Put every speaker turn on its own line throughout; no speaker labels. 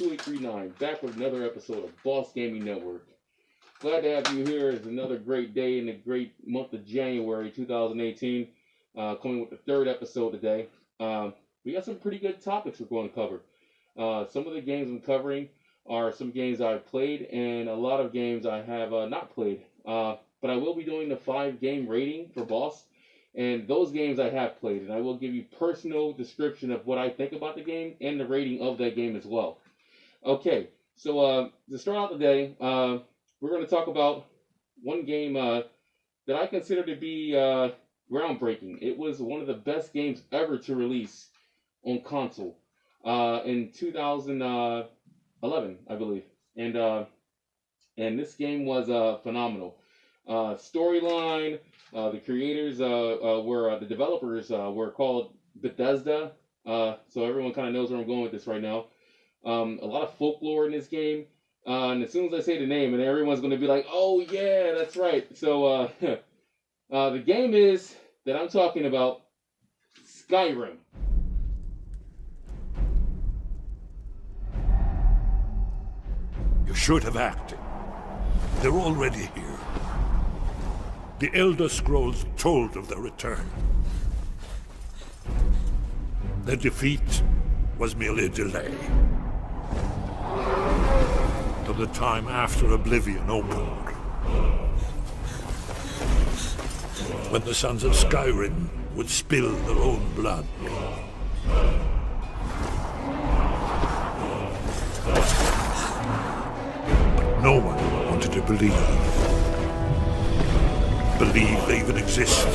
2839, back with another episode of BoSS Gaming Network. Glad to have you here. It's another great day in the great month of January 2018. Coming with the third episode today. We got some pretty good topics we're going to cover. Some of the games I'm covering are some games I've played, and a lot of games I have not played. But I will be doing the 5-game rating for BoSS. And those games I have played, and I will give you personal description of what I think about the game and the rating of that game as well. Okay, so to start out the day, we're going to talk about one game that I consider to be groundbreaking. It was one of the best games ever to release on console in 2011, I believe. And this game was phenomenal. Storyline. The creators the developers were called Bethesda, so everyone kind of knows where I'm going with this right now. A lot of folklore in this game, and as soon as I say the name, and everyone's going to be like, oh yeah, that's right. So the game is that I'm talking about Skyrim.
You should have acted. They're already here. The Elder Scrolls told of their return. Their defeat was merely a delay. To the time after Oblivion opened. When the sons of Skyrim would spill their own blood. But no one wanted to believe they even existed.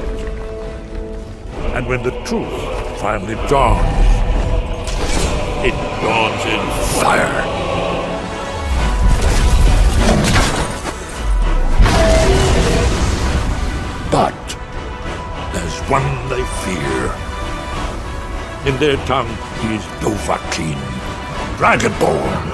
And when the truth finally dawns, it dawns in fire. But there's one they fear. In their tongue, he's Dovahkiin, Dragonborn.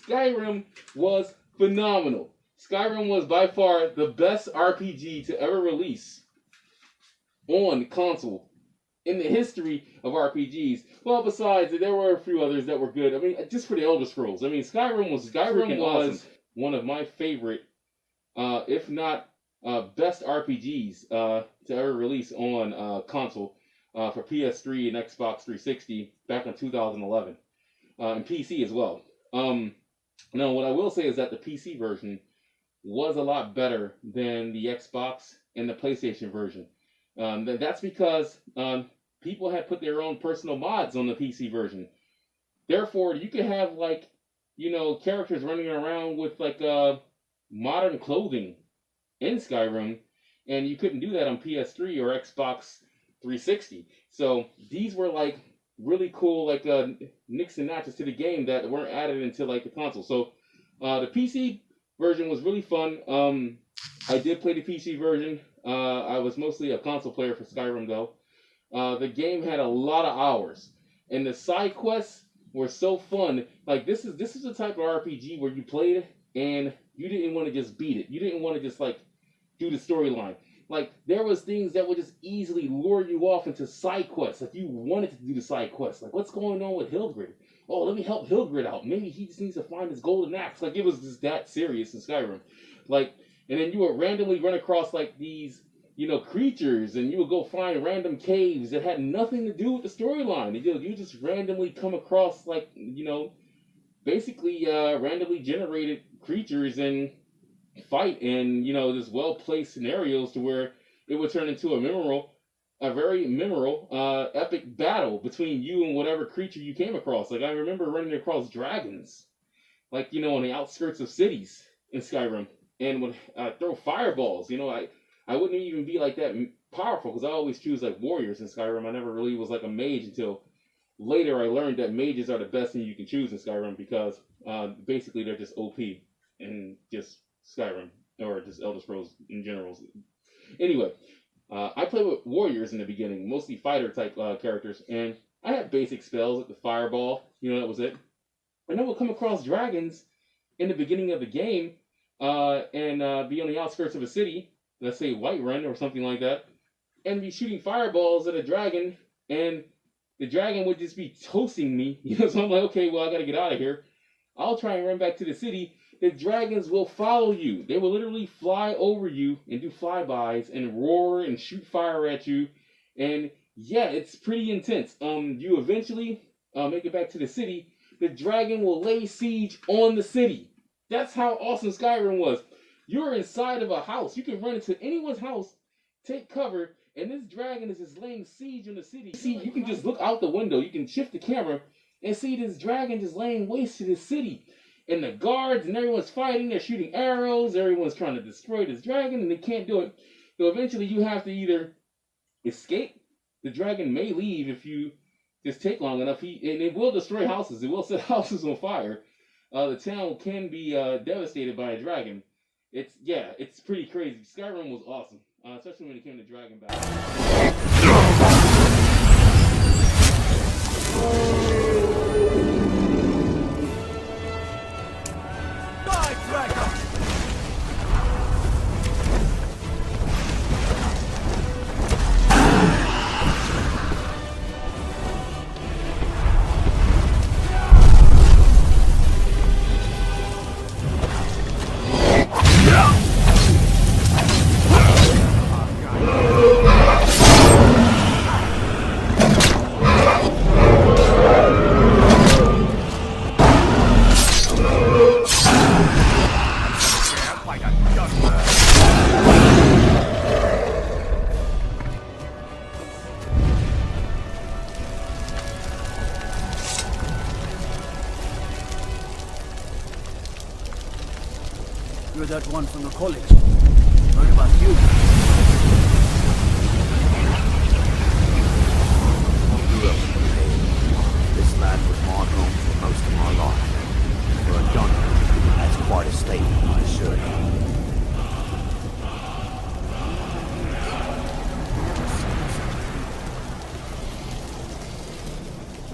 Skyrim was phenomenal. Skyrim was by far the best RPG to ever release on console in the history of RPGs. Well, besides, there were a few others that were good. I mean, just for the Elder Scrolls. I mean, Skyrim was awesome. One of my favorite, if not best RPGs to ever release on console for PS3 and Xbox 360 back in 2011. And PC as well. Now, what I will say is that the PC version was a lot better than the Xbox and the PlayStation version. That's because people had put their own personal mods on the PC version. Therefore, you could have, like, characters running around with, like, modern clothing in Skyrim, and you couldn't do that on PS3 or Xbox 360. So these were, like, really cool, like nicks and notches to the game that weren't added into like the console. So The PC version was really fun. I did play the PC version. I was mostly a console player for Skyrim though. The game had a lot of hours, and the side quests were so fun. Like this is the type of RPG where you played it and you didn't want to just beat it. You didn't want to just like do the storyline. Like there was things that would just easily lure you off into side quests. Like you wanted to do the side quests. Like what's going on with Hildgrid? Oh, let me help Hildgrid out. Maybe he just needs to find his golden axe. Like it was just that serious in Skyrim. Like, and then you would randomly run across like these, creatures, and you would go find random caves that had nothing to do with the storyline. You just randomly come across like, basically randomly generated creatures and fight in, this well-placed scenarios to where it would turn into a very memorable, epic battle between you and whatever creature you came across. Like I remember running across dragons, like on the outskirts of cities in Skyrim, and would throw fireballs. I wouldn't even be like that powerful because I always choose like warriors in Skyrim. I never really was like a mage until later. I learned that mages are the best thing you can choose in Skyrim because basically they're just OP and just Skyrim or just Elder Scrolls in general. Anyway. I played with warriors in the beginning, mostly fighter type characters, and I had basic spells like the fireball, that was it. And then we'll come across dragons in the beginning of the game and be on the outskirts of a city, let's say Whiterun or something like that, and be shooting fireballs at a dragon, and the dragon would just be toasting me. So I'm like, okay, well, I gotta get out of here. I'll try and run back to the city. The dragons will follow you. They will literally fly over you and do flybys and roar and shoot fire at you. And yeah, it's pretty intense. You eventually make it back to the city. The dragon will lay siege on the city. That's how awesome Skyrim was. You're inside of a house. You can run into anyone's house, take cover, and this dragon is just laying siege on the city. See, you can just look out the window. You can shift the camera and see this dragon just laying waste to the city. And the guards and everyone's fighting, they're shooting arrows, everyone's trying to destroy this dragon, and they can't do it. So eventually you have to either escape. The dragon may leave if you just take long enough. And it will destroy houses. It will set houses on fire. The town can be devastated by a dragon. It's pretty crazy. Skyrim was awesome, especially when it came to dragon battle.
You're that one from the college. Heard about you. This land was my home for most of my life. For a gunner, that's quite a statement, I assure you.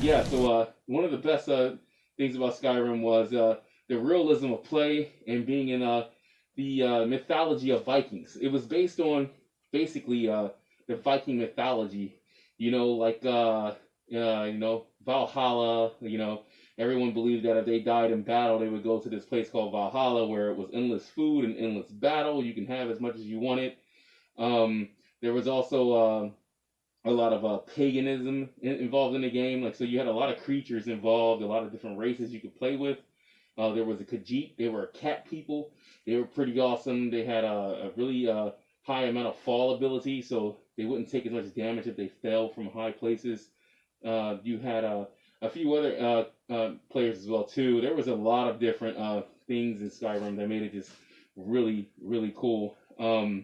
Yeah, so one of the best things about Skyrim was the realism of play and being in the mythology of Vikings. It was based on basically the Viking mythology, like Valhalla. Everyone believed that if they died in battle, they would go to this place called Valhalla, where it was endless food and endless battle. You can have as much as you wanted. There was also a lot of paganism involved in the game. So you had a lot of creatures involved, a lot of different races you could play with. There was a Khajiit. They were cat people. They were pretty awesome. They had a really high amount of fall ability, so they wouldn't take as much damage if they fell from high places. You had a few other players as well too. There was a lot of different things in Skyrim that made it just really, really cool. A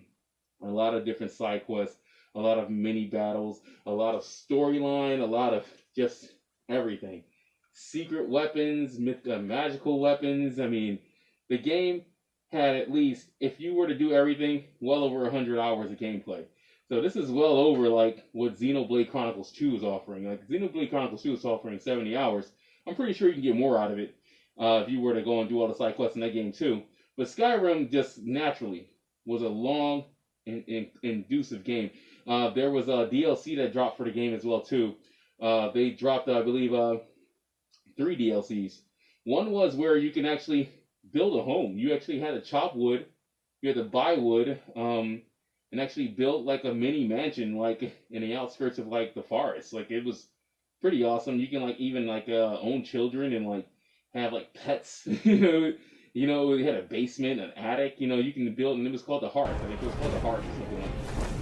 lot of different side quests, a lot of mini battles, a lot of storyline, a lot of just everything. Secret weapons, magical weapons. I mean, the game had at least, if you were to do everything, well over 100 hours of gameplay. So this is well over like what Xenoblade Chronicles 2 is offering. Like Xenoblade Chronicles 2 is offering 70 hours. I'm pretty sure you can get more out of it if you were to go and do all the side quests in that game too. But Skyrim just naturally was a long and inducive game. There was a DLC that dropped for the game as well too. They dropped, I believe, 3 DLCs. One was where you can actually build a home. You actually had to chop wood, you had to buy wood, and actually build like a mini mansion, like in the outskirts of like the forest. Like it was pretty awesome. You can like even like own children and like have like pets. You know, it had a basement, an attic. You know, you can build, and it was called the Hearth. I think it was called the Hearth or something like that.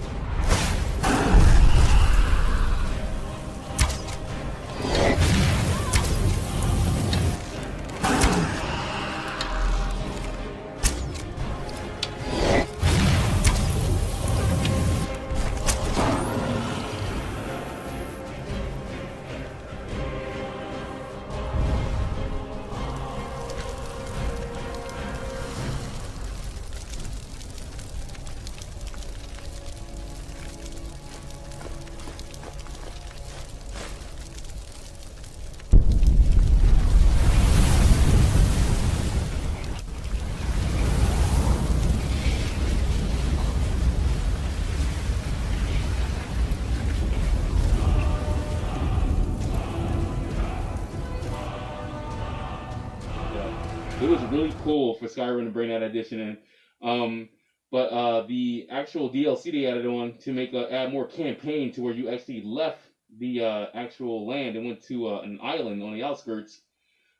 It was really cool for Skyrim to bring that addition in. But the actual DLC they added on to make add more campaign to where you actually left the actual land and went to an island on the outskirts.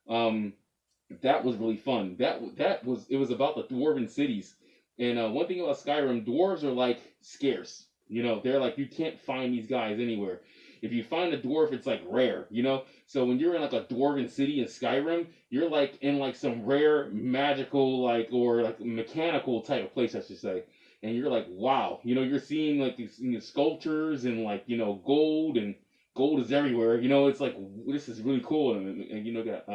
That was really fun. It was about the dwarven cities. And one thing about Skyrim, dwarves are like scarce. You know, they're like, you can't find these guys anywhere. If you find a dwarf, it's like rare, you know? So when you're in like a dwarven city in Skyrim, you're like in like some rare magical like or like mechanical type of place, I should say. And you're like, wow, you know, you're seeing like these sculptures and like, you know, gold is everywhere. You know, it's like, this is really cool. And you know, got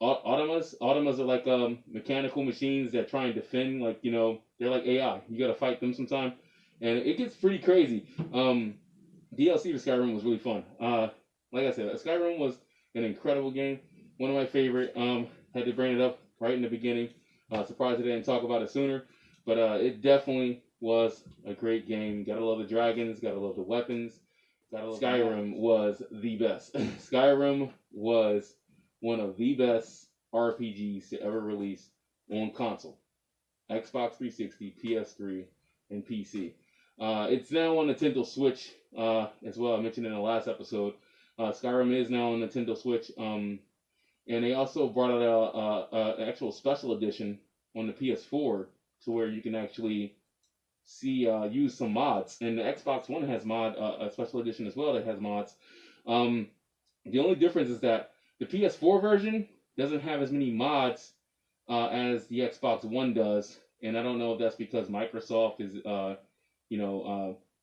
automas are like mechanical machines that try and defend, like, you know, they're like AI. You gotta fight them sometime. And it gets pretty crazy. DLC for Skyrim was really fun. Like I said, Skyrim was an incredible game. One of my favorite. Had to bring it up right in the beginning. Surprised I didn't talk about it sooner. But it definitely was a great game. Gotta love the dragons. Gotta love the weapons. Skyrim was the best. Skyrim was one of the best RPGs to ever release on console. Xbox 360, PS3, and PC. It's now on Nintendo Switch as well. I mentioned in the last episode. Skyrim is now on Nintendo Switch. And they also brought out an actual special edition on the PS4 to where you can actually see use some mods. And the Xbox One has a special edition as well that has mods. The only difference is that the PS4 version doesn't have as many mods as the Xbox One does. And I don't know if that's because Microsoft is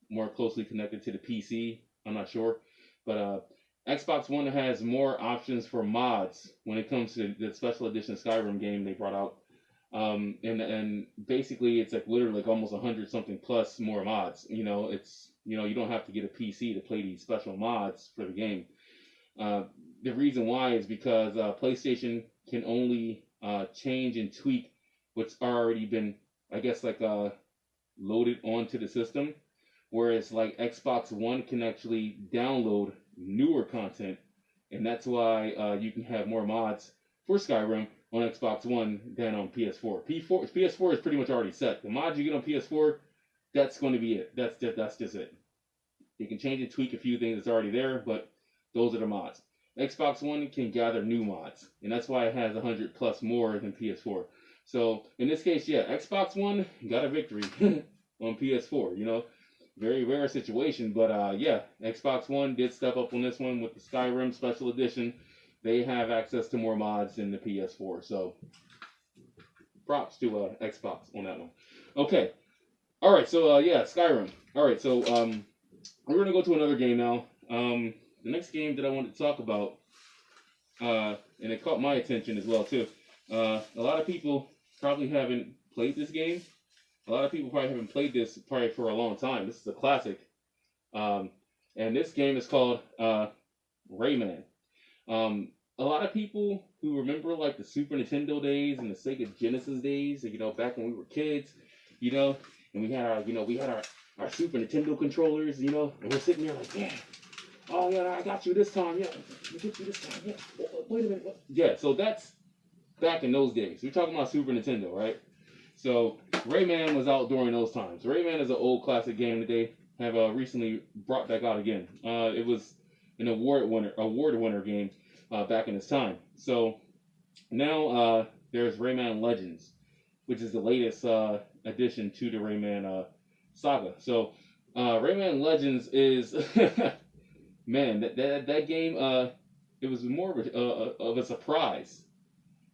more closely connected to the PC. I'm not sure. But Xbox One has more options for mods when it comes to the special edition Skyrim game they brought out. And basically it's like literally like almost 100 something plus more mods. You know, it's, you know, you don't have to get a PC to play these special mods for the game. The reason why is because PlayStation can only change and tweak what's already been, I guess, like loaded onto the system, whereas like Xbox One can actually download newer content, and that's why you can have more mods for Skyrim on Xbox One than on PS4. PS4 is pretty much already set. The mods you get on PS4, that's going to be it. That's just it. You can change and tweak a few things that's already there, but those are the mods. Xbox One can gather new mods, and that's why it has 100 plus more than PS4. So in this case, yeah, Xbox One got a victory on PS4. You know, very rare situation, but yeah, Xbox One did step up on this one with the Skyrim Special Edition. They have access to more mods than the PS4, so props to Xbox on that one. Okay, all right, so yeah, Skyrim. All right, so we're gonna go to another game now. The next game that I wanted to talk about, and it caught my attention as well too. A lot of people probably haven't played this game. A lot of people probably haven't played this probably for a long time. This is a classic. And this game is called Rayman. A lot of people who remember like the Super Nintendo days and the Sega Genesis days, you know, back when we were kids, you know, and we had our Super Nintendo controllers, you know, and we're sitting there like, yeah, oh yeah, I got you this time, yeah, I get you this time, yeah. Wait a minute, what? Yeah. So that's back in those days. We're talking about Super Nintendo, right? So Rayman was out during those times. Rayman is an old classic game that they have recently brought back out again. It was an award winner game back in its time. So now there's Rayman Legends, which is the latest addition to the Rayman saga. So Rayman Legends is man, that game it was more of a surprise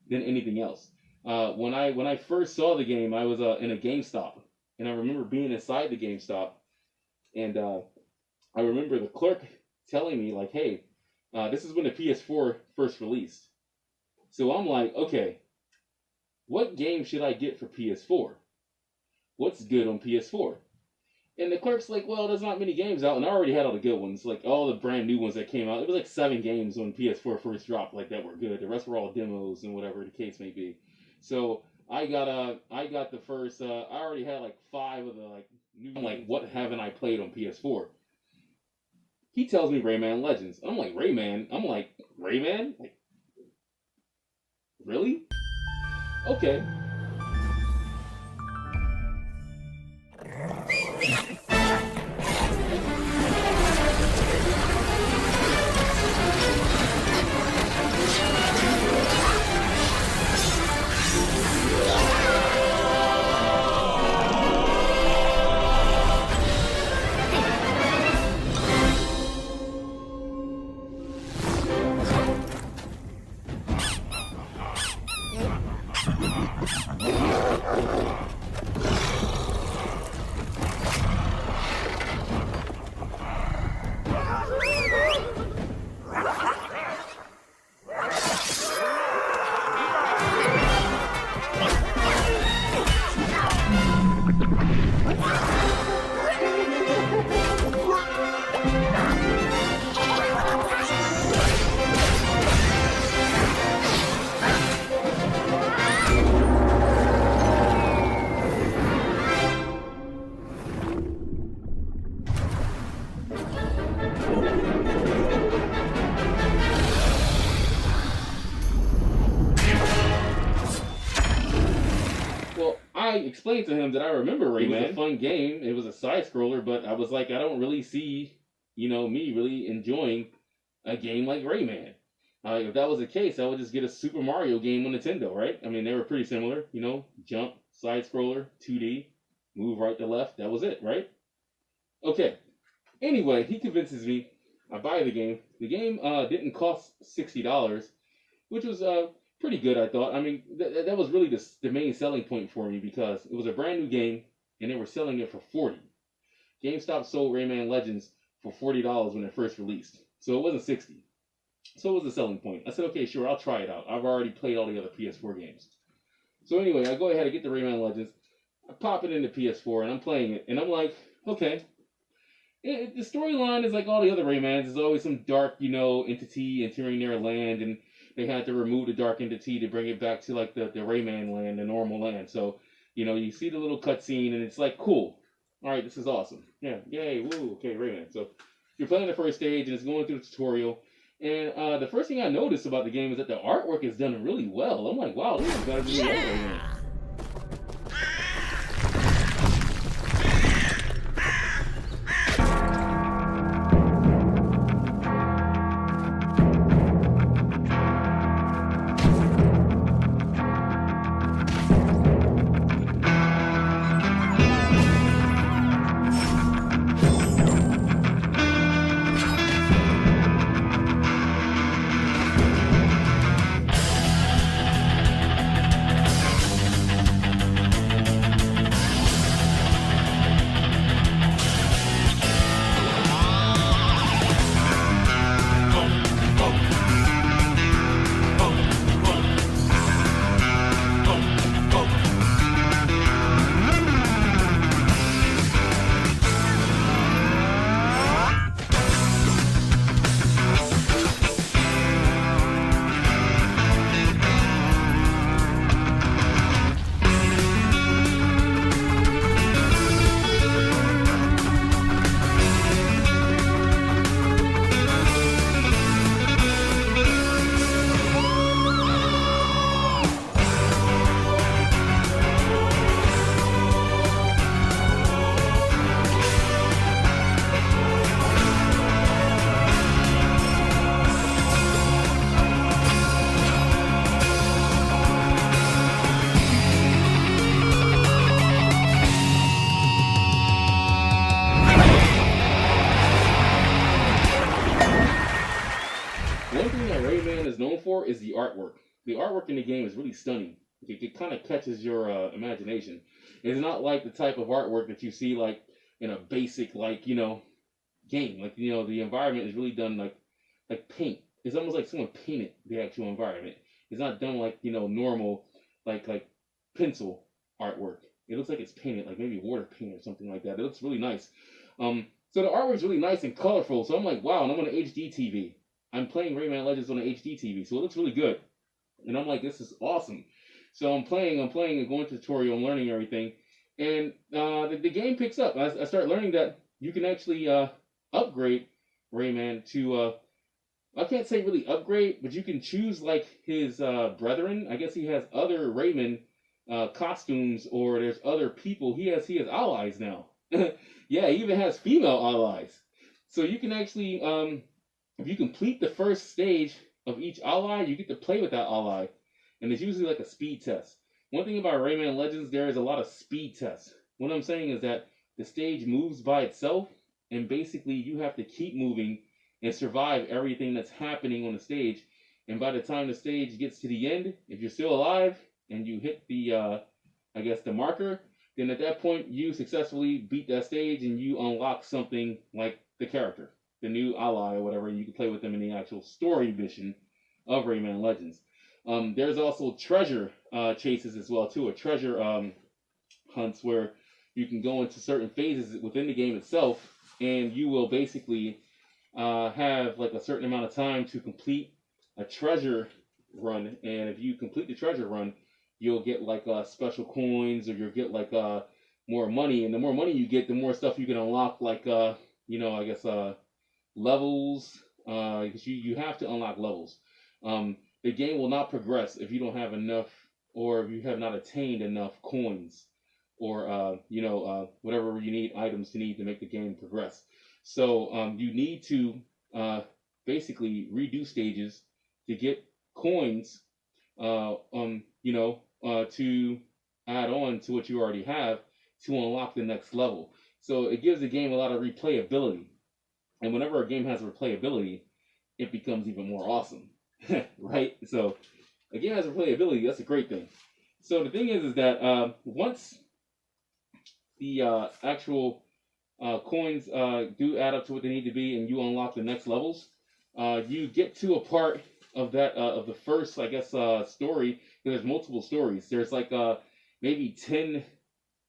than anything else. When I first saw the game, I was in a GameStop, and I remember being inside the GameStop, and I remember the clerk telling me like, "Hey, this is when the PS4 first released." So I'm like, okay, what game should I get for PS4? What's good on PS4? And the clerk's like, well, there's not many games out, and I already had all the good ones, like all the brand new ones that came out. It was like 7 games when PS4 first dropped, like that were good. The rest were all demos and whatever the case may be. So I got the first. I already had like 5 of the like new. I'm like, what haven't I played on PS4? He tells me Rayman Legends. I'm like, Rayman? I'm like, Rayman? Like, really? Okay. I explained to him that I remember Rayman. It was a fun game. It was a side scroller, but I was like, I don't really see, me really enjoying a game like Rayman. If that was the case, I would just get a Super Mario game on Nintendo, right? I mean, they were pretty similar, jump, side scroller, 2D, move right to left. That was it, right? Okay. Anyway, he convinces me. I buy the game. The game didn't cost $60, which was pretty good, I thought. I mean, that was really the main selling point for me because it was a brand new game and they were selling it for $40. GameStop sold Rayman Legends for $40 when it first released, so it wasn't $60. So it was a selling point. I said, okay, sure, I'll try it out. I've already played all the other PS4 games. So anyway, I go ahead and get the Rayman Legends. I pop it into PS4 and I'm playing it, and I'm like, okay. The storyline is like all the other Raymans. There's always some dark, entity entering their land, and they had to remove the dark entity to bring it back to like the Rayman land, the normal land. So, you see the little cutscene, and it's like, cool. All right, this is awesome. Yeah, yay, woo, okay, Rayman. So you're playing the first stage, and it's going through the tutorial. And the first thing I noticed about the game is that the artwork is done really well. I'm like, wow, this is gotta be well, Rayman. is known for is the artwork. The artwork in the game is really stunning. It kind of catches your imagination. It's not like the type of artwork that you see like in a basic like game. Like the environment is really done like paint. It's almost like someone painted the actual environment. It's not done like normal like pencil artwork. It looks like it's painted, like maybe water paint or something like that. It looks really nice. So the artwork is really nice and colorful. So I'm like, wow, and I'm on an HD TV. I'm playing Rayman Legends on an HD TV, so it looks really good. And I'm like, this is awesome. So I'm playing and going to the tutorial, I'm learning everything. And the game picks up. I start learning that you can actually upgrade Rayman to, I can't say really upgrade, but you can choose like his brethren. I guess he has other Rayman costumes, or there's other people. He has allies now. Yeah, he even has female allies. So you can actually, if you complete the first stage of each ally, you get to play with that ally. And it's usually like a speed test. One thing about Rayman Legends, there is a lot of speed tests. What I'm saying is that the stage moves by itself, and basically you have to keep moving and survive everything that's happening on the stage. And by the time the stage gets to the end, if you're still alive and you hit the, I guess the marker, then at that point you successfully beat that stage and you unlock something like the character, the new ally or whatever. You can play with them in the actual story mission of Rayman Legends. There's also treasure chases as well too, or treasure hunts where you can go into certain phases within the game itself, and you will basically have like a certain amount of time to complete a treasure run. And if you complete the treasure run, you'll get like special coins, or you'll get like more money. And the more money you get, the more stuff you can unlock, like I guess levels, because you have to unlock levels. The game will not progress if you don't have enough, or if you have not attained enough coins, or whatever you need, items to make the game progress. So you need to basically redo stages to get coins, to add on to what you already have to unlock the next level. So it gives the game a lot of replayability. And whenever a game has replayability, it becomes even more awesome. Right? So a game has replayability, that's a great thing. So the thing is that once the actual coins do add up to what they need to be, and you unlock the next levels, you get to a part of that of the first, I guess, story. There's multiple stories. There's like maybe 10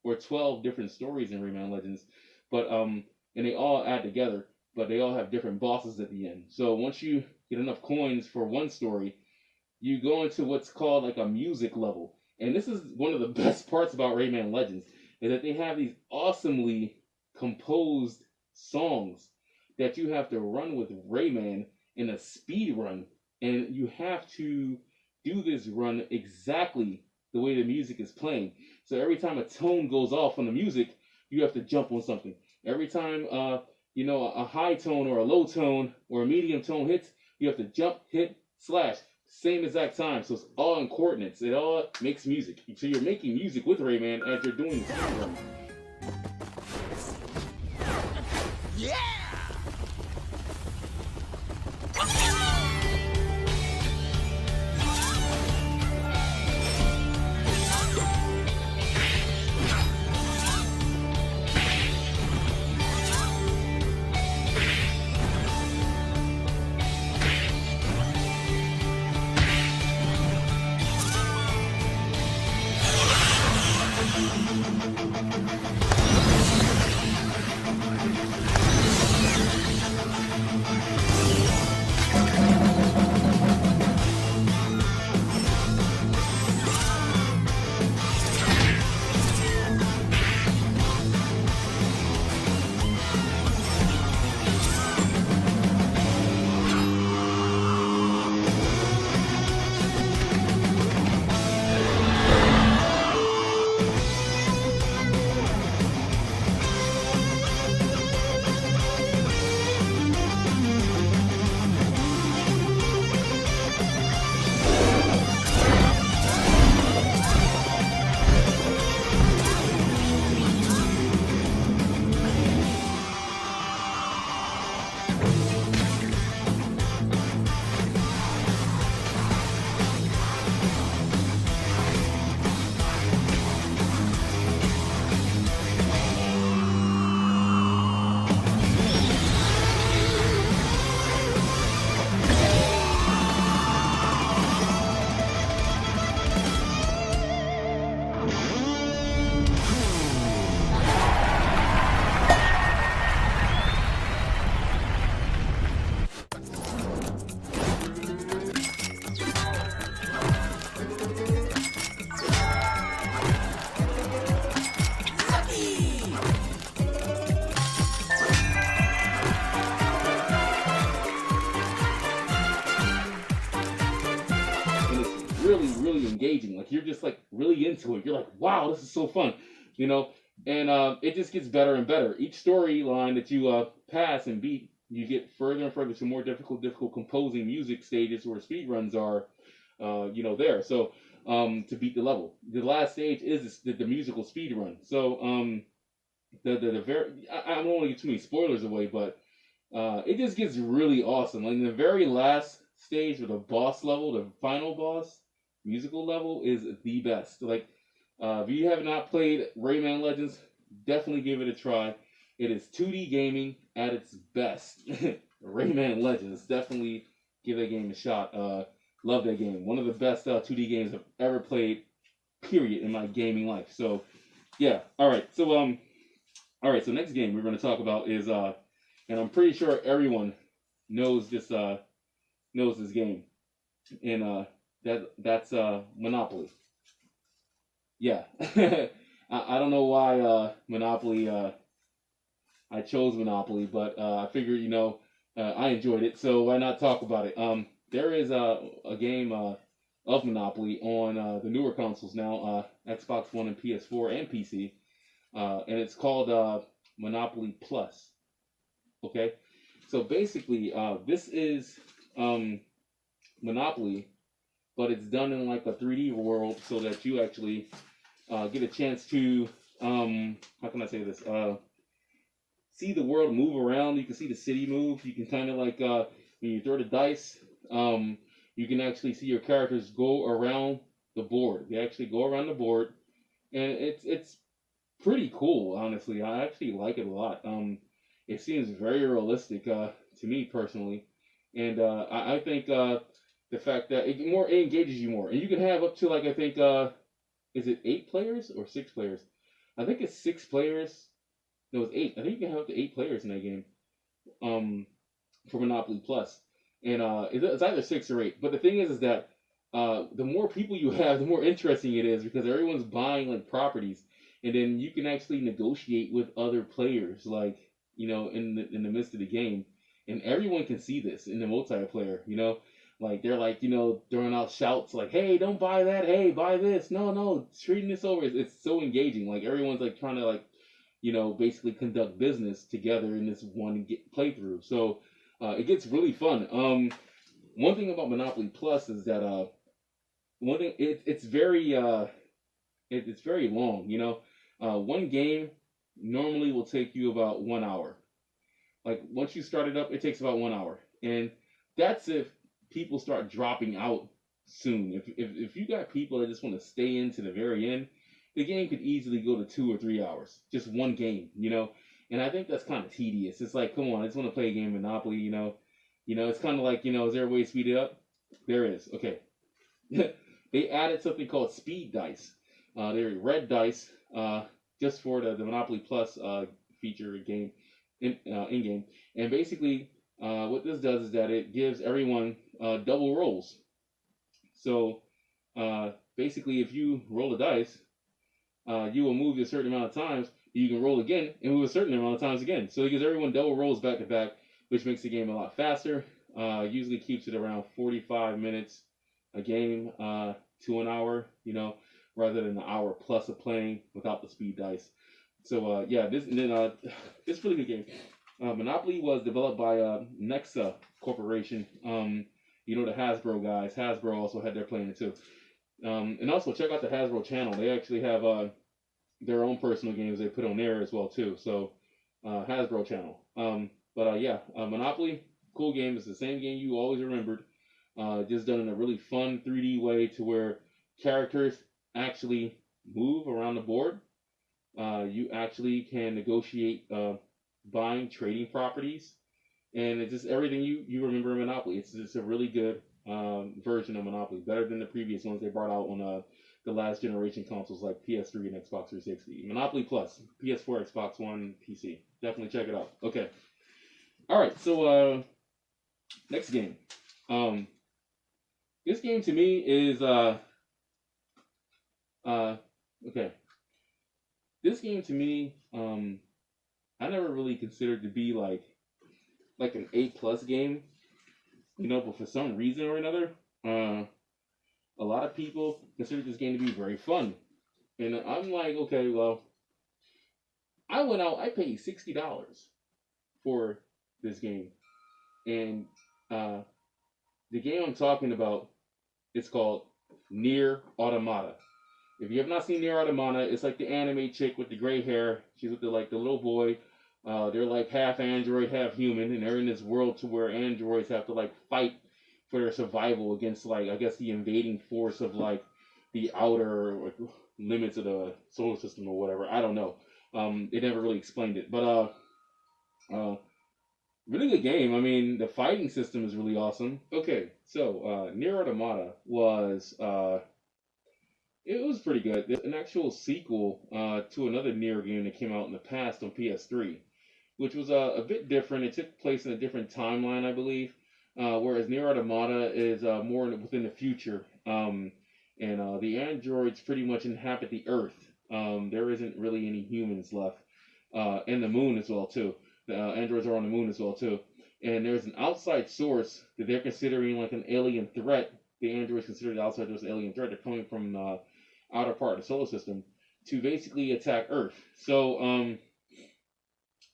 or 12 different stories in Rayman Legends, but and they all add together, but they all have different bosses at the end. So once you get enough coins for one story, you go into what's called like a music level. And this is one of the best parts about Rayman Legends, is that they have these awesomely composed songs that you have to run with Rayman in a speed run. And you have to do this run exactly the way the music is playing. So every time a tone goes off on the music, you have to jump on something. Every time a high tone or a low tone or a medium tone hits, you have to jump, hit, slash, same exact time. So it's all in coordinates. It all makes music. So you're making music with Rayman as you're doing the speed run.
Yeah!
engaging. Like you're just like really into it. You're like, wow, this is so fun, you know. And it just gets better and better. Each storyline that you pass and beat, you get further and further to more difficult composing music stages where speed runs are, there. So to beat the level, the last stage is the musical speed run. So the very I don't want to give too many spoilers away, but it just gets really awesome. Like in the very last stage with the boss level, the final boss musical level is the best. Like if you have not played Rayman Legends, definitely give it a try. It is 2D gaming at its best. Rayman Legends, definitely give that game a shot. Love that game. One of the best 2D games I've ever played, period, in my gaming life. So yeah, all right. So next game we're going to talk about is and I'm pretty sure everyone knows this game, and that's Monopoly. Yeah, I don't know why Monopoly. I chose Monopoly, but I figured I enjoyed it, so why not talk about it? There is a game of Monopoly on the newer consoles now, Xbox One and PS4 and PC, and it's called Monopoly Plus. Okay, so basically, this is Monopoly, but it's done in like a 3D world, so that you actually get a chance to how can I say this? See the world move around. You can see the city move. You can kind of like when you throw the dice, you can actually see your characters go around the board. They actually go around the board, and it's pretty cool. Honestly, I actually like it a lot. It seems very realistic to me personally, and I think the fact that it engages you more, and you can have up to like I think is it 8 players or 6 players? I think it's 6 players. No, it's 8. I think you can have up to 8 players in that game. For Monopoly Plus, and it's either 6 or 8. But the thing is that the more people you have, the more interesting it is because everyone's buying like properties, and then you can actually negotiate with other players, like in the midst of the game, and everyone can see this in the multiplayer. Like they're like throwing out shouts like, "Hey, don't buy that! Hey, buy this! No, treating this over." It's so engaging. Like everyone's like trying to like basically conduct business together in this one playthrough. So it gets really fun. One thing about Monopoly Plus is that one thing it's very it's very long. One game normally will take you about 1 hour. Like once you start it up, it takes about 1 hour, and that's if people start dropping out soon. If you got people that just want to stay into the very end, the game could easily go to 2 or 3 hours. Just one game, And I think that's kind of tedious. It's like, come on, I just want to play a game of Monopoly, It's kind of like, is there a way to speed it up? There is. Okay. They added something called speed dice. They're red dice, just for the Monopoly Plus feature game in game. And basically, what this does is that it gives everyone double rolls. So basically, if you roll the dice, you will move a certain amount of times. You can roll again and move a certain amount of times again. So it gives everyone double rolls back to back, which makes the game a lot faster. Usually keeps it around 45 minutes a game to an hour, rather than an hour plus of playing without the speed dice. So this really good game. Monopoly was developed by Nexa Corporation. The Hasbro guys. Hasbro also had their playing it too. And also check out the Hasbro channel. They actually have their own personal games they put on there as well too. So Hasbro channel. Monopoly, cool game. It's the same game you always remembered. Just done in a really fun 3D way to where characters actually move around the board. You actually can negotiate buying, trading properties, and it's just everything you remember in Monopoly. It's just a really good version of Monopoly, better than the previous ones they brought out on the last generation consoles like PS3 and Xbox 360. Monopoly Plus, PS4, Xbox One, PC. Definitely check it out. Okay. All right. So next game. This game to me is okay. This game to me, I never really considered to be like an A+ game, but for some reason or another, a lot of people consider this game to be very fun. And I'm like, okay, well, I went out, I paid $60 for this game. And the game I'm talking about, it's called Nier Automata. If you have not seen Nier Automata, it's like the anime chick with the gray hair. She's with the little boy. They're like half android, half human, and they're in this world to where androids have to like fight for their survival against like I guess the invading force of like the outer like, limits of the solar system or whatever. I don't know. They never really explained it, but really good game. I mean, the fighting system is really awesome. Okay, so Nier Automata was it was pretty good. There's an actual sequel to another Nier game that came out in the past on PS3, which was a bit different. It took place in a different timeline, I believe, whereas Nier Automata is more within the future. And the androids pretty much inhabit the Earth. There isn't really any humans left, and the moon as well too. The androids are on the moon as well too. And there's an outside source that they're considering like an alien threat. The androids consider the outside source an alien threat. They're coming from outer part of the solar system to basically attack Earth. So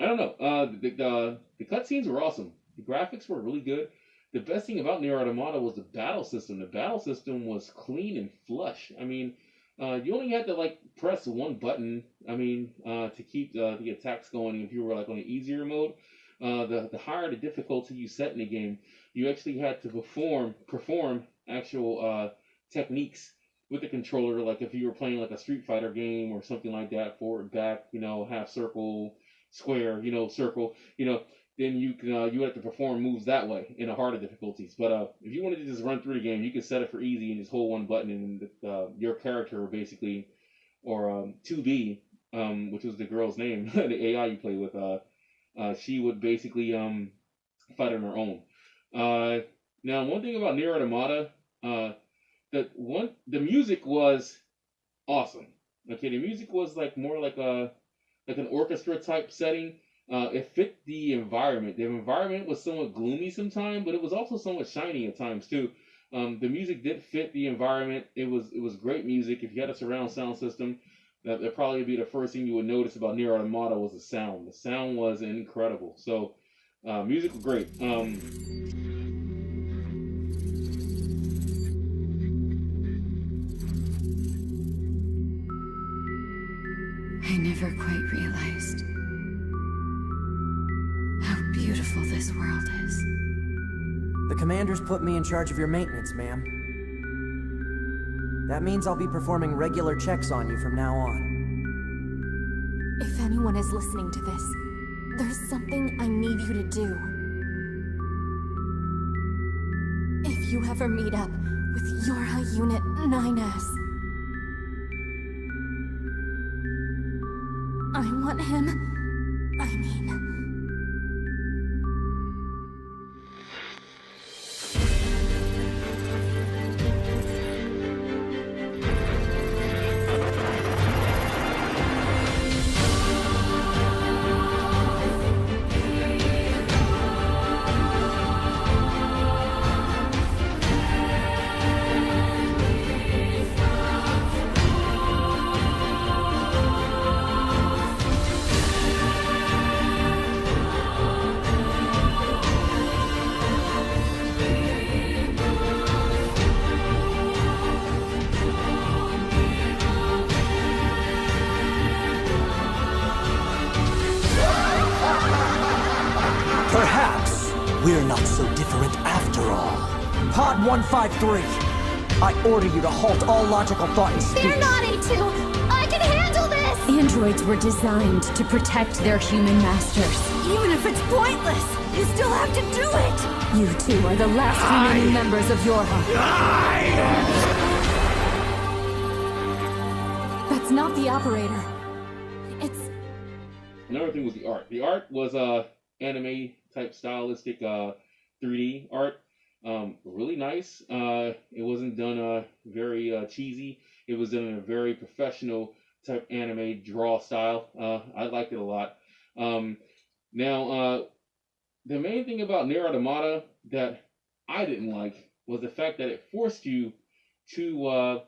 I don't know. The cutscenes were awesome. The graphics were really good. The best thing about Nier Automata was the battle system. The battle system was clean and flush. I mean, you only had to like press one button. I mean, to keep the attacks going. If you were like on the easier mode, the higher the difficulty you set in the game, you actually had to perform actual techniques with the controller. Like if you were playing like a Street Fighter game or something like that, forward, back, half circle, square, circle, then you can you have to perform moves that way in a harder difficulties. But if you wanted to just run through the game, you could set it for easy and just hold one button, and your character basically, or 2B, which was the girl's name, the AI you play with, she would basically fight on her own. Now, one thing about Nier Automata, the music was awesome. Okay, the music was like more like an orchestra type setting. It fit the environment. The environment was somewhat gloomy sometimes, but it was also somewhat shiny at times too. The music did fit the environment. It was great music. If you had a surround sound system, that'd probably be the first thing you would notice about Nier Automata was the sound. The sound was incredible. So, music was great.
I never quite realized how beautiful this world is.
The commander's put me in charge of your maintenance, ma'am. That means I'll be performing regular checks on you from now on.
If anyone is listening to this, there's something I need you to do. If you ever meet up with your high unit 9S, I want him. I mean...
Perhaps we're not so different after all. Pod 153, I order you to halt all logical thought and speech.
They're not A2! I can handle this! Androids were designed to protect their human masters. Even if it's pointless, you still have to do it! You two are the last remaining members of Yorha. That's not the operator. It's...
Another thing was the art. The art was anime type stylistic 3D art. Really nice. It wasn't done very cheesy. It was done in a very professional type anime draw style. I liked it a lot. Now, the main thing about Nier Automata that I didn't like was the fact that it forced you to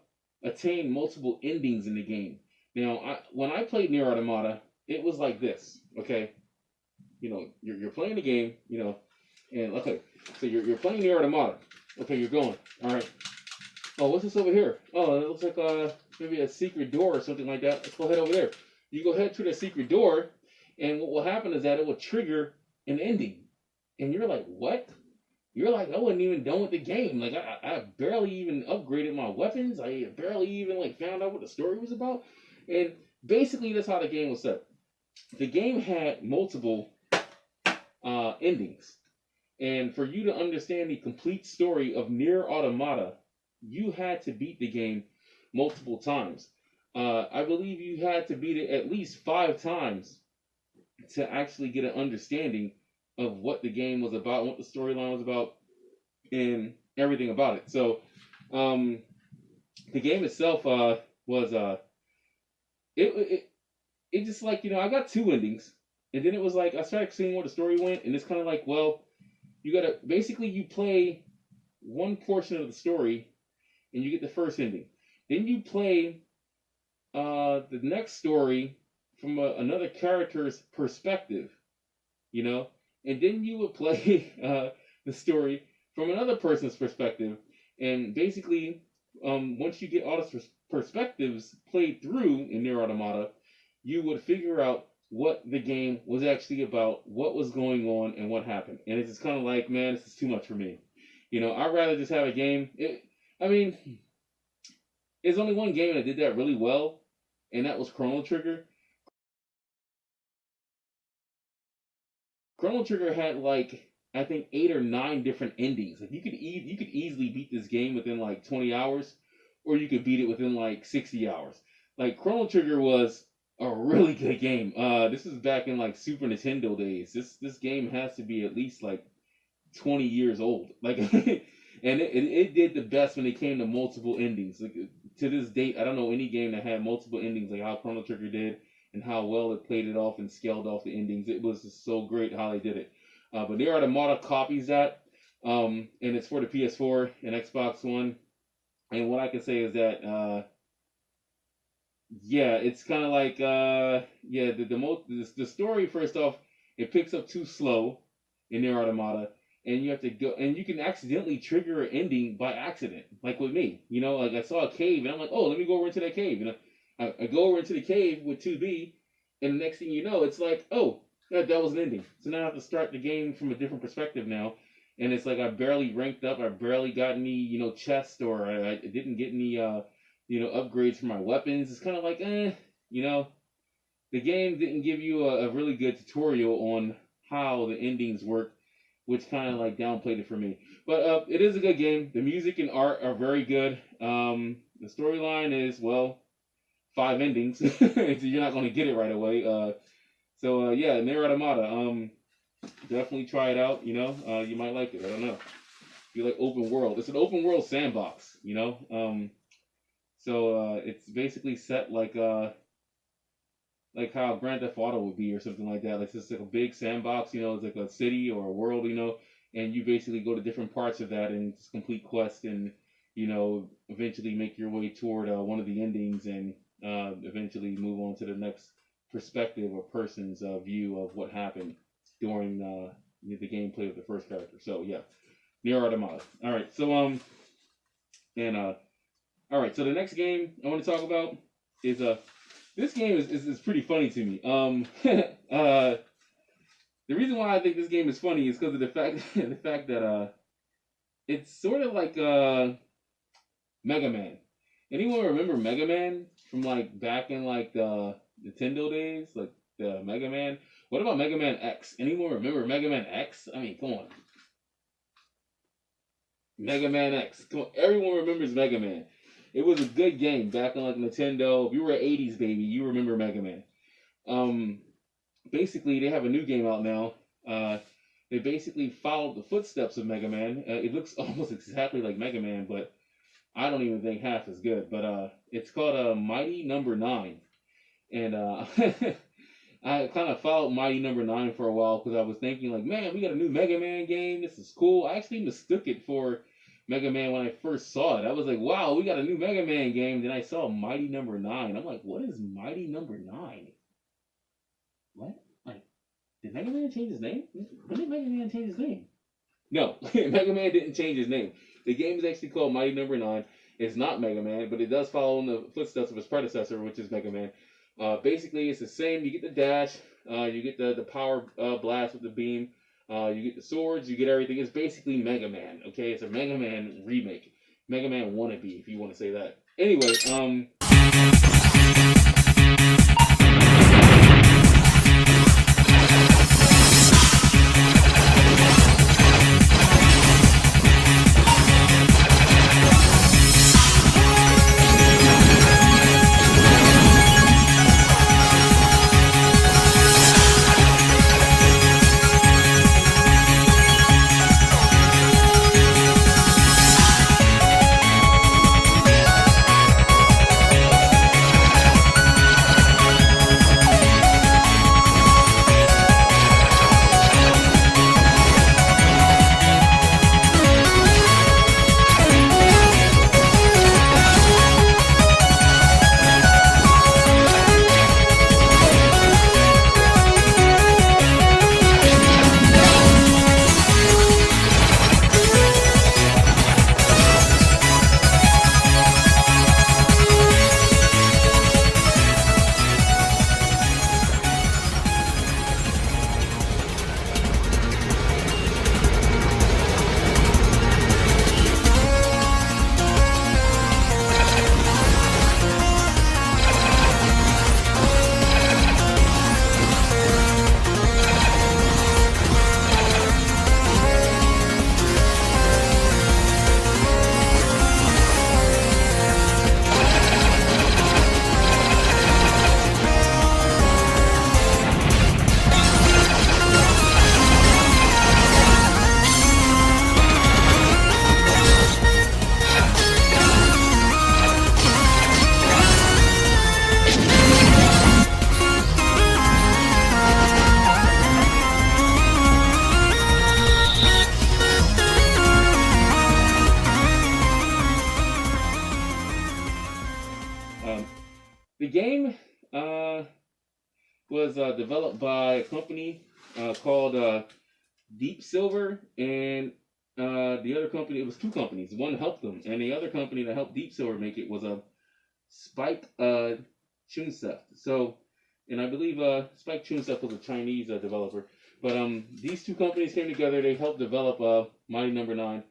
attain multiple endings in the game. Now, when I played Nier Automata, it was like this. Okay, you know, you're playing the game, you know, and okay, so you're playing Nier Automata. Okay, you're going. All right. Oh, what's this over here? Oh, it looks like maybe a secret door or something like that. Let's go head over there. You go head to the secret door, and what will happen is that it will trigger an ending. And you're like, what? You're like, I wasn't even done with the game. Like, I barely even upgraded my weapons. I barely even, like, found out what the story was about. And basically, that's how the game was set. The game had multiple endings. And for you to understand the complete story of Nier Automata, you had to beat the game multiple times. I believe you had to beat it at least 5 times to actually get an understanding of what the game was about, what the storyline was about, and everything about it. So, the game itself was it just like, you know, I got 2 endings, and then it was like I started seeing where the story went, and it's kind of like, well, you gotta basically you play one portion of the story, and you get the first ending. Then you play the next story from another character's perspective, you know, and then you would play the story from another person's perspective, and basically, once you get all the perspectives played through in Nier Automata, you would figure out what the game was actually about, what was going on, and what happened. And it's just kind of like, man, this is too much for me. You know, I'd rather just have a game. There's only one game that did that really well, and that was Chrono Trigger. Chrono Trigger had like, I think 8 or 9 different endings. Like you could easily beat this game within like 20 hours, or you could beat it within like 60 hours. Like Chrono Trigger was a really good game. This is back in like Super Nintendo days. This game has to be at least like 20 years old. Like, and it did the best when it came to multiple endings. Like to this date, I don't know any game that had multiple endings like how Chrono Trigger did, and how well it played it off and scaled off the endings. It was just so great how they did it. But Nier Automata copies that, and it's for the PS4 and Xbox One. And what I can say is that, yeah, it's kind of like, the story, first off, it picks up too slow in Nier Automata, and you have to go, and you can accidentally trigger an ending by accident, like with me. You know, like I saw a cave, and I'm like, oh, let me go over into that cave. And I go over into the cave with 2B, and the next thing you know, it's like, oh, that was an ending. So now I have to start the game from a different perspective now. And it's like I barely ranked up, I barely got any, you know, chest, or I didn't get any, you know, upgrades for my weapons. It's kind of like, you know, the game didn't give you a really good tutorial on how the endings work, which kind of like downplayed it for me. But it is a good game. The music and art are very good. The storyline is, well, 5 endings, so you're not going to get it right away. Yeah, Nier Automata. Definitely try it out. You know, you might like it. I don't know. If you like open world, it's an open world sandbox. You know, it's basically set like how Grand Theft Auto would be or something like that. Like it's just like a big sandbox. You know, it's like a city or a world. You know, and you basically go to different parts of that and just complete quests and, you know, eventually make your way toward one of the endings and eventually move on to the next perspective or person's view of what happened during the gameplay of the first character. So yeah, Nier Automata. All right, so all right, so the next game I want to talk about is this game is pretty funny to me. The reason why I think this game is funny is because of the fact that it's sort of like Mega Man. Anyone remember Mega Man from like back in like the Nintendo days, like the Mega Man? What about Mega Man X? Anyone remember Mega Man X? I mean, come on. Mega Man X. Come on, everyone remembers Mega Man. It was a good game back on like Nintendo. If you were an 80s baby, you remember Mega Man. Basically, they have a new game out now. They basically followed the footsteps of Mega Man. It looks almost exactly like Mega Man, but I don't even think half as good. But it's called Mighty Number 9. And I kind of followed Mighty Number 9 for a while because I was thinking like, man, we got a new Mega Man game. This is cool. I actually mistook it for Mega Man when I first saw it. I was like, wow, we got a new Mega Man game. Then I saw Mighty Number 9. I'm like, what is Mighty Number 9? What? Like, did Mega Man change his name? When did Mega Man change his name? No, Mega Man didn't change his name. The game is actually called Mighty Number 9. It's not Mega Man, but it does follow in the footsteps of his predecessor, which is Mega Man. Basically, it's the same. You get the dash, you get the power blast with the beam, you get the swords, you get everything. It's basically Mega Man, okay? It's a Mega Man remake. Mega Man wannabe, if you want to say that. Anyway, the game was developed by a company called Deep Silver, and the other company, it was two companies. One helped them, and the other company that helped Deep Silver make it was Spike Chunsoft. So, and I believe Spike Chunsoft was a Chinese developer. But these two companies came together. They helped develop Mighty Number 9.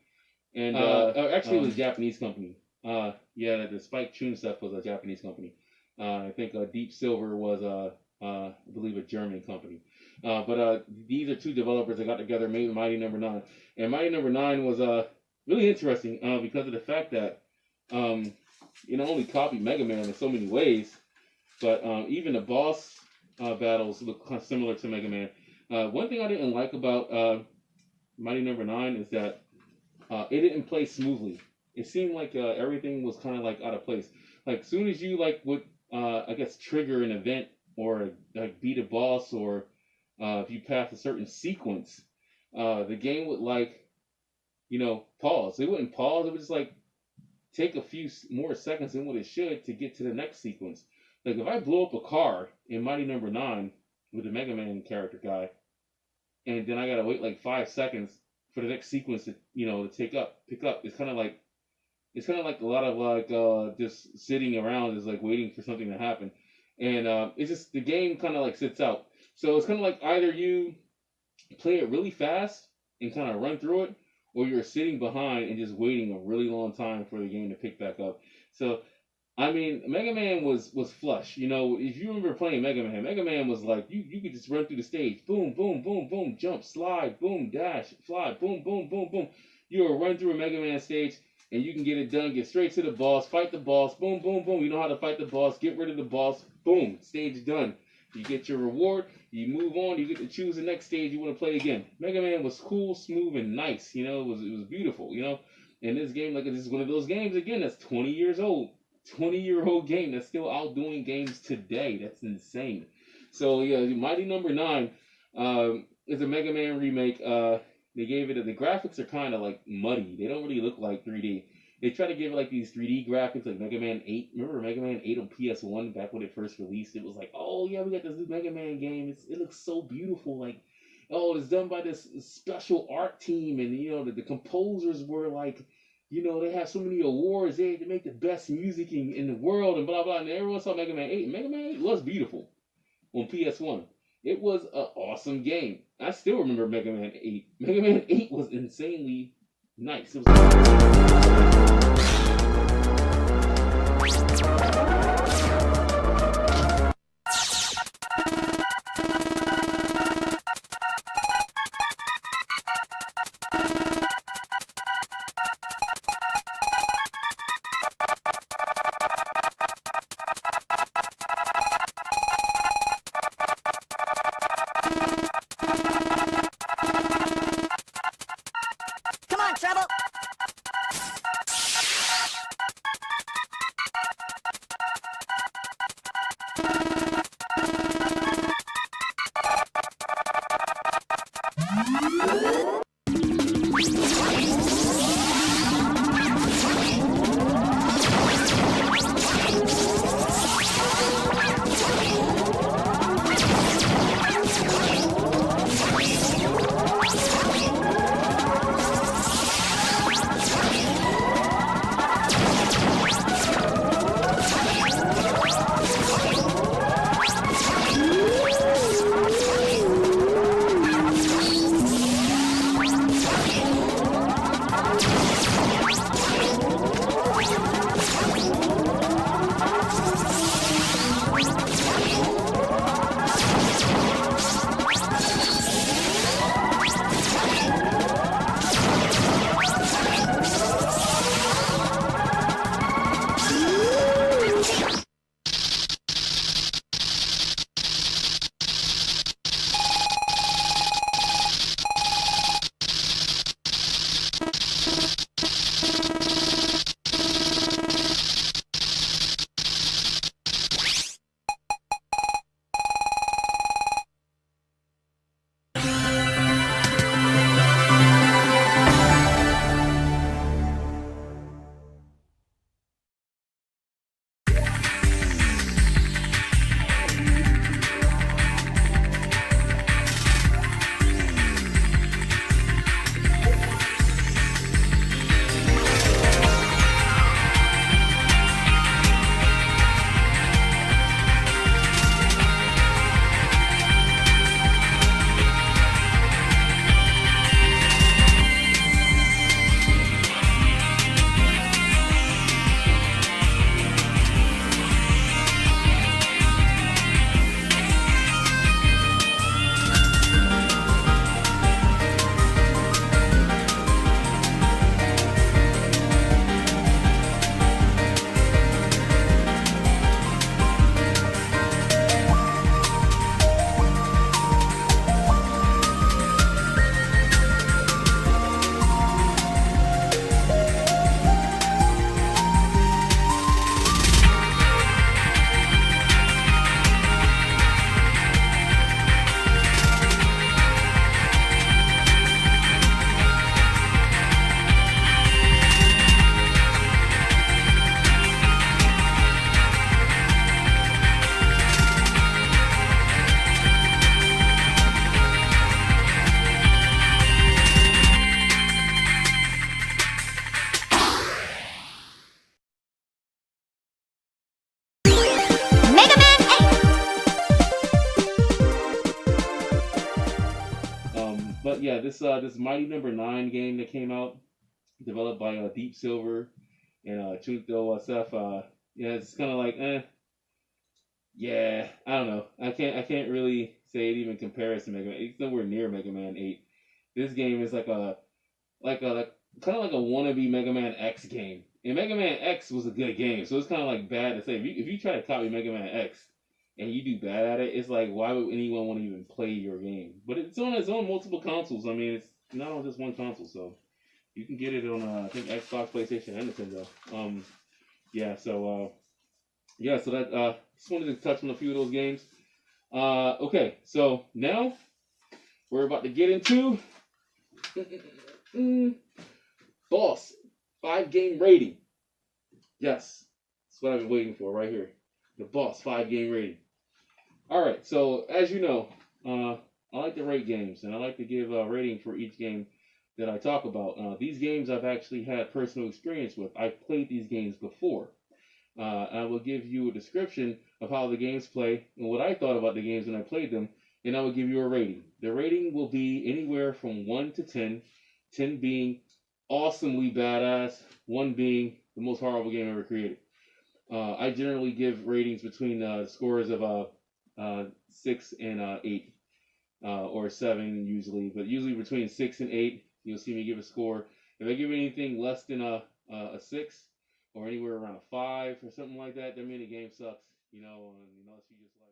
And actually, it was a Japanese company. Yeah, the Spike Chunsoft was a Japanese company. I think Deep Silver was, I believe, a German company. But these are two developers that got together, made Mighty Number 9. And Mighty Number 9 was really interesting because of the fact that it only copied Mega Man in so many ways. But even the boss battles look kind of similar to Mega Man. One thing I didn't like about Mighty Number 9 is that it didn't play smoothly. It seemed like everything was kind of like out of place. Like, soon as you would I guess trigger an event or like beat a boss, or if you pass a certain sequence, the game would pause. It wouldn't pause. It would just take a few more seconds than what it should to get to the next sequence. Like, if I blow up a car in Mighty Number 9 with the Mega Man character guy, and then I gotta wait 5 seconds for the next sequence to to pick up. It's kind of like a lot of just sitting around, is waiting for something to happen, and it's just the game kind of sits out. So it's kind of like either you play it really fast and kind of run through it, or you're sitting behind and just waiting a really long time for the game to pick back up. So I mean, Mega Man was flush. If you remember playing Mega Man was you could just run through the stage, boom, boom, boom, boom, jump, slide, boom, dash, fly, boom, boom, boom, boom. You will run through a Mega Man stage, and you can get it done, get straight to the boss, fight the boss, boom, boom, boom. You know how to fight the boss, get rid of the boss, boom, stage done. You get your reward, you move on, you get to choose the next stage you want to play again. Mega Man was cool, smooth, and nice. It was beautiful. And this game, this is one of those games again that's 20 years old. 20-year-old game that's still outdoing games today. That's insane. So yeah, Mighty Number 9 is a Mega Man remake. They gave it the graphics are kind of like muddy. They don't really look like 3D. They try to give it like these 3D graphics, like Mega Man 8. Remember Mega Man 8 on PS1 back when it first released? It was like, oh yeah, we got this new Mega Man game. It looks so beautiful. Like, oh, it's done by this special art team, and you know the composers were like, you know, they have so many awards. They had to make the best music in the world, and blah blah. And everyone saw Mega Man 8. Mega Man 8 was beautiful on PS1. It was an awesome game. I still remember Mega Man 8. Mega Man 8 was insanely nice. It was.
Come on, Treble!
But yeah, this Mighty Number 9 game that came out, developed by Deep Silver and Truth OSF. Yeah, it's kind of like yeah, I don't know. I can't really say it even compares to Mega Man. It's nowhere near Mega Man 8. This game is like kind of like a wannabe Mega Man X game. And Mega Man X was a good game, so it's kind of like bad to say. If you try to copy Mega Man X and you do bad at it, it's like, why would anyone want to even play your game? But it's on multiple consoles. I mean, it's not on just one console, so you can get it on I think Xbox, PlayStation, and Nintendo. So that just wanted to touch on a few of those games. Okay, so now we're about to get into Boss, 5-game rating. Yes, that's what I've been waiting for right here. The Boss 5-game rating. All right, so as you know, I like to rate games, and I like to give a rating for each game that I talk about. These games I've actually had personal experience with. I've played these games before. I will give you a description of how the games play and what I thought about the games when I played them, and I will give you a rating. The rating will be anywhere from 1 to 10, 10 being awesomely badass, 1 being the most horrible game ever created. I generally give ratings between scores of 6 and 8, or 7 usually, but usually between 6 and 8, you'll see me give a score. If I give anything less than a 6, or anywhere around a 5 or something like that, that means the game sucks, unless you just like.